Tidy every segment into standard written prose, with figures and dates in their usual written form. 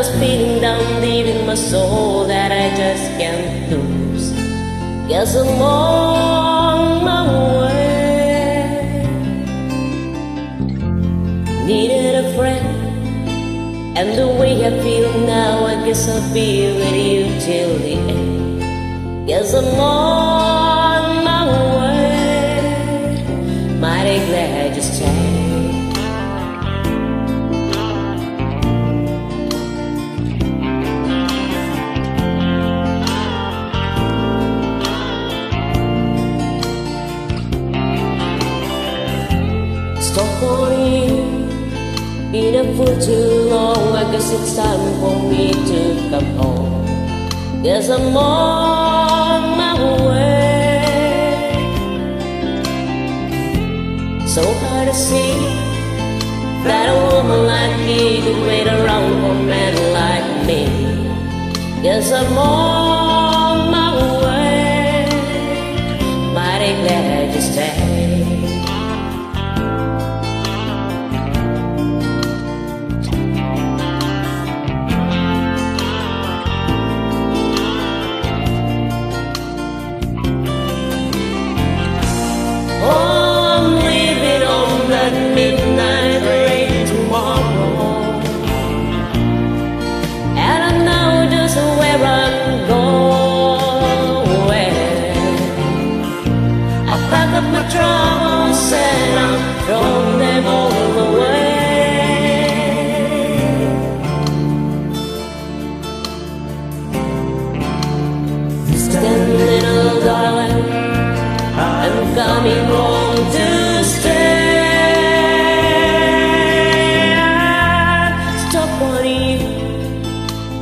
a feeling down deep in my soul that I just can't lose. Guess I'm on my way. Needed a friend, and the way I feel now, I guess I'll be with you till the end. Guess I'm on my way. Mighty glad you stayed. Stop on you, been up for too long. I guess it's time for me to come home. Guess I'm on my way. So hard to see that a woman like me could wait around for a man like me. Guess I'm on my way. Mighty glad you stayed. Midnight rain tomorrow, and I know just where I'm going. I pack up my troubles and I'm throwing them all away. Stand, little darling, I'm coming home to stay.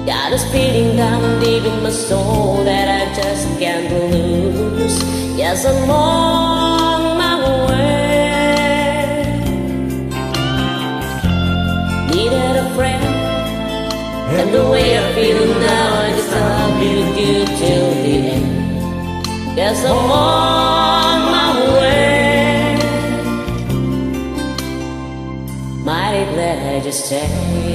Got a speeding down deep in my soul that I just can't lose. Yes, I'm on my way. Needed a friend, and the way I feel now, I guess I'll be with you till the end. Yes, I'm on my way. Mighty glad you stayed.